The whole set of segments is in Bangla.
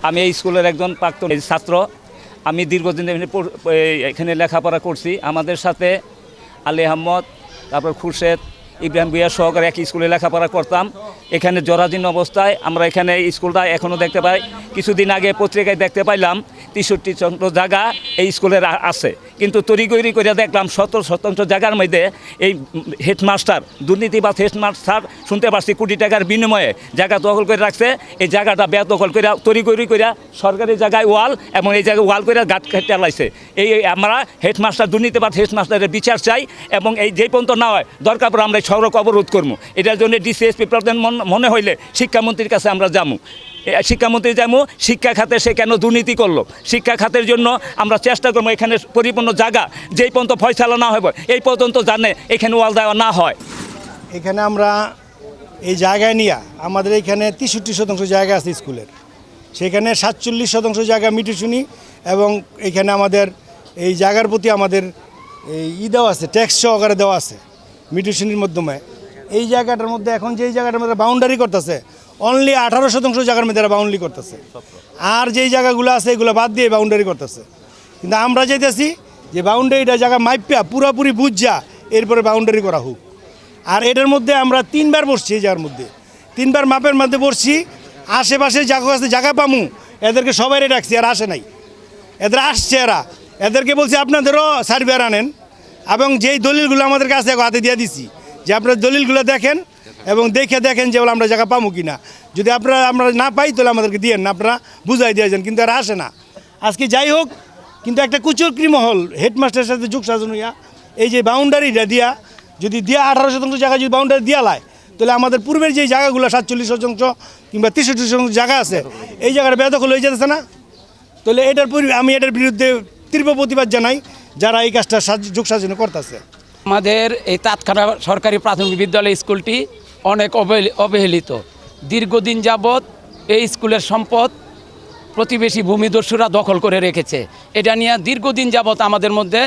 আমি এই স্কুলের একজন প্রাক্তন ছাত্র। আমি দীর্ঘদিন এখানে লেখাপড়া করছি। আমাদের সাথে আলী আহমদ, তারপর খুরশেদ, ইব্রাহিম ভুঁইয়া সহকারে একই স্কুলে লেখাপড়া করতাম। এখানে জরাজীর্ণ অবস্থায় আমরা এখানে এই স্কুলটা এখনও দেখতে পাই। কিছুদিন আগে পত্রিকায় দেখতে পাইলাম 63 জায়গা এই স্কুলের আছে, কিন্তু তড়িগড়ি করে দেখলাম 70 জায়গার মধ্যে এই হেডমাস্টার দুর্নীতিবাদ হেডমাস্টার শুনতে পারছি কোটি টাকার বিনিময়ে জায়গা দখল করে রাখছে। এই জায়গাটা বেদখল করে তড়িগড়ি করে সরকারি জায়গায় ওয়াল এবং এই জায়গায় ওয়াল করে গাঁট কেটে লাইছে। এই আমরা হেডমাস্টার দুর্নীতিবাদ হেডমাস্টারের বিচার চাই এবং এই যে পর্যন্ত না হয় দরকার পড়ে আমরা সড়ক অবরোধ করবো। এটার জন্য ডিসিএসপি প্রধান মনে হইলে শিক্ষামন্ত্রীর কাছে আমরা যাবো। শিক্ষামন্ত্রী যাবো, শিক্ষা খাতে সে কেন দুর্নীতি করলো, শিক্ষা খাতের জন্য আমরা চেষ্টা করবো এখানে পরিপূর্ণ জায়গা যেই পর্যন্ত ফয়সালা না হবে এই পর্যন্ত জানে এখানে ওয়াল দেওয়া না হয়। এখানে আমরা এই জায়গায় নিয়ে আমাদের এখানে 63% জায়গা আছে স্কুলের, সেখানে 47% জায়গা মিটিশুনি এবং এখানে আমাদের এই জায়গার প্রতি আমাদের এই দেওয়া আছে, ট্যাক্স সহকারে দেওয়া আছে মিটিশুনির মাধ্যমে। এই জায়গাটার মধ্যে এখন যেই জায়গাটার মধ্যে বাউন্ডারি করতেছে অনলি 18% জায়গার মধ্যে এরা বাউন্ডারি করতেছে, আর যেই জায়গাগুলো আছে এগুলো বাদ দিয়ে বাউন্ডারি করতেছে। কিন্তু আমরা চাইতেছি যে বাউন্ডারিটা জায়গা মাইপিয়া পুরোপুরি বুঝা এরপরে বাউন্ডারি করা হোক। আর এটার মধ্যে আমরা 3বার বসছি, এই জায়গার মধ্যে 3বার মাপের মধ্যে বসছি। আশেপাশে জায়গা আছে, জায়গা পামু, এদেরকে সবাই ডাকছি, আর আসে নাই। এদের আসছে, এদেরকে বলছি আপনাদেরও সার্ভেয়ার আনেন এবং যেই দলিলগুলো আমাদের কাছে হাতে দিয়ে দিছি যে আপনার দলিলগুলো দেখেন এবং দেখেন যে আমরা জায়গা পাবো কি না। যদি আমরা না পাই তাহলে আমাদেরকে দিয়েন না, আপনারা বুঝাই দিয়ে যান, কিন্তু এরা আসে না। আজকে যাই হোক, কিন্তু একটা কুচক্রি মহল হেডমাস্টারের সাথে যোগ সাজন হইয়া এই যে বাউন্ডারিটা দিয়া যদি 18% জায়গা যদি বাউন্ডারি দেওয়া হয় তাহলে আমাদের পূর্বের যে জায়গাগুলো 47% কিংবা 63% জায়গা আছে এই জায়গাটা বেদখল হয়ে যেতেছে না। তাহলে আমি এটার বিরুদ্ধে তীব্র প্রতিবাদ জানাই যারা এই কাজটা যোগ সাজন করতেছে। আমাদের এই তাৎখানা সরকারি প্রাথমিক বিদ্যালয় স্কুলটি অনেক অবহেলিত। দীর্ঘদিন যাবৎ এই স্কুলের সম্পদ প্রতিবেশী ভূমিদস্যুরা দখল করে রেখেছে। এটা নিয়ে দীর্ঘদিন যাবৎ আমাদের মধ্যে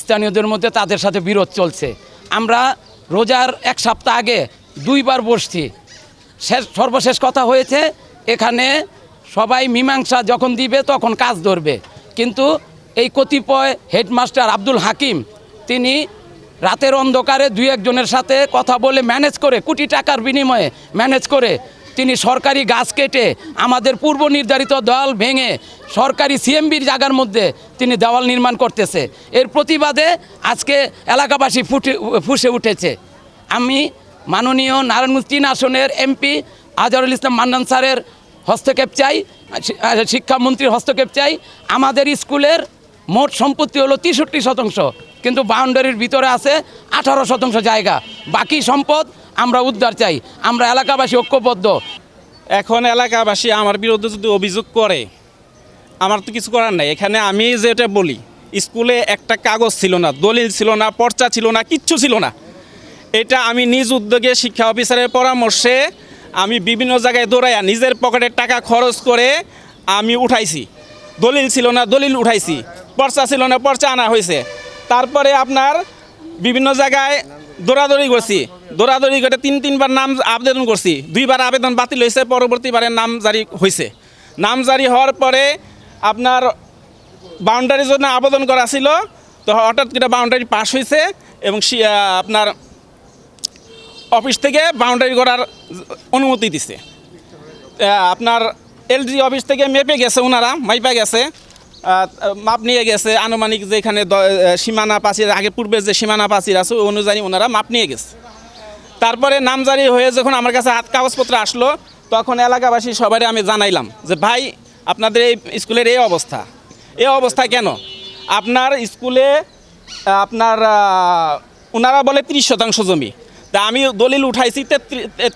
স্থানীয়দের মধ্যে তাদের সাথে বিরোধ চলছে। আমরা রোজার 1 সপ্তাহ আগে 2বার বসছি। সর্বশেষ কথা হয়েছে এখানে সবাই মীমাংসা যখন দিবে তখন কাজ ধরবে, কিন্তু এই কতিপয় হেডমাস্টার আব্দুল হাকিম তিনি রাতের অন্ধকারে 2-1 জনের সাথে কথা বলে ম্যানেজ করে কোটি টাকার বিনিময়ে ম্যানেজ করে তিনি সরকারি গাছ কেটে আমাদের পূর্ব নির্ধারিত দেওয়াল ভেঙে সরকারি সিএমবির জায়গার মধ্যে তিনি দেওয়াল নির্মাণ করতেছে। এর প্রতিবাদে আজকে এলাকাবাসী ফুঁসে উঠেছে। আমি মাননীয় নারায়ণগঞ্জ 3 আসনের এমপি আজহারুল ইসলাম মান্নান স্যারের হস্তক্ষেপ চাই, শিক্ষামন্ত্রীর হস্তক্ষেপ চাই। আমাদের স্কুলের মোট সম্পত্তি হলো 63%, কিন্তু বাউন্ডারির ভিতরে আছে 18% জায়গা। বাকি সম্পদ আমরা উদ্ধার চাই। আমরা এলাকাবাসী ঐক্যবদ্ধ। এখন এলাকাবাসী আমার বিরুদ্ধে যদি অভিযোগ করে আমার তো কিছু করার নাই। এখানে আমি যেটা বলি, স্কুলে একটা কাগজ ছিল না, দলিল ছিল না, পর্চা ছিল না, কিচ্ছু ছিল না। এটা আমি নিজ উদ্যোগে শিক্ষা অফিসারের পরামর্শে আমি বিভিন্ন জায়গায় দৌড়াইয়া নিজের পকেটের টাকা খরচ করে আমি উঠাইছি। দলিল ছিল না, দলিল উঠাইছি। পর্চা ছিল না, পর্চা আনা হয়েছে। তারপরে আপনার বিভিন্ন জায়গায় দৌড়াদৌড়ি করছি, দৌড়াদৌড়ি করে 3বার নাম আবেদন করছি। 2বার আবেদন বাতিল হয়েছে, পরবর্তীবারে নাম জারি হয়েছে। নাম জারি হওয়ার পরে আপনার বাউন্ডারির জন্য আবেদন করা ছিল, তো হঠাৎ করে বাউন্ডারি পাস হয়েছে এবং আপনার অফিস থেকে বাউন্ডারি করার অনুমতি দিছে। আপনার এলজি অফিস থেকে মেপে গেছে, ওনারা মাইপা গেছে, মাপ নিয়ে গেছে আনুমানিক যে এখানে সীমানা প্রাচীর আগে পূর্বের যে সীমানা প্রাচীর আছে ওই অনুযায়ী ওনারা মাপ নিয়ে গেছে। তারপরে নামজারি হয়ে যখন আমার কাছে হাত কাগজপত্র আসলো তখন এলাকাবাসী সবাই আমি জানাইলাম যে ভাই আপনাদের এই স্কুলের এই অবস্থা কেন? আপনার স্কুলে আপনার ওনারা বলে 30% জমি, তা আমি দলিল উঠাইছি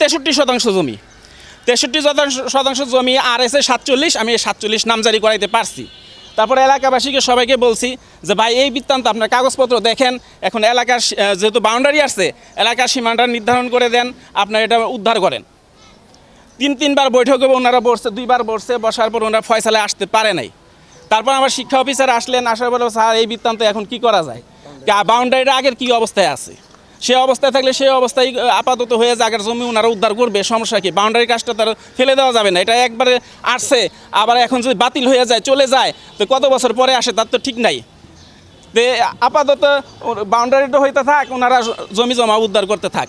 63% জমি। 63% জমি আর এসে 47, আমি 47 নামজারি করাইতে পারছি। তারপরে এলাকাবাসীকে সবাইকে বলছি যে ভাই এই বৃত্তান্ত আপনার কাগজপত্র দেখেন, এখন এলাকার যেহেতু বাউন্ডারি আসছে এলাকার সীমানাটা নির্ধারণ করে দেন, আপনার এটা উদ্ধার করেন। 3বার বৈঠক হবে, ওনারা বসছে, 2বার বসছে, বসার পর ওনারা ফয়সালায় আসতে পারে নাই। তারপর আমার শিক্ষা অফিসার আসলেন, আসার পরে স্যার এই বৃত্তান্ত এখন কি করা যায়, বাউন্ডারিটা আগের কী অবস্থায় আছে। সে অবস্থায় থাকলে সেই অবস্থায় আপাতত হয়ে জায়গার জমি ওনারা উদ্ধার করবে, সমস্যা কি? বাউন্ডারি কাজটা তার ফেলে দেওয়া যাবে না, এটা একবারে আসছে, আবার এখন যদি বাতিল হয়ে যায়, চলে যায়, তো কত বছর পরে আসে তার তো ঠিক নাই। আপাতত বাউন্ডারিটা হইতে থাক, ওনারা জমি জমা উদ্ধার করতে থাক।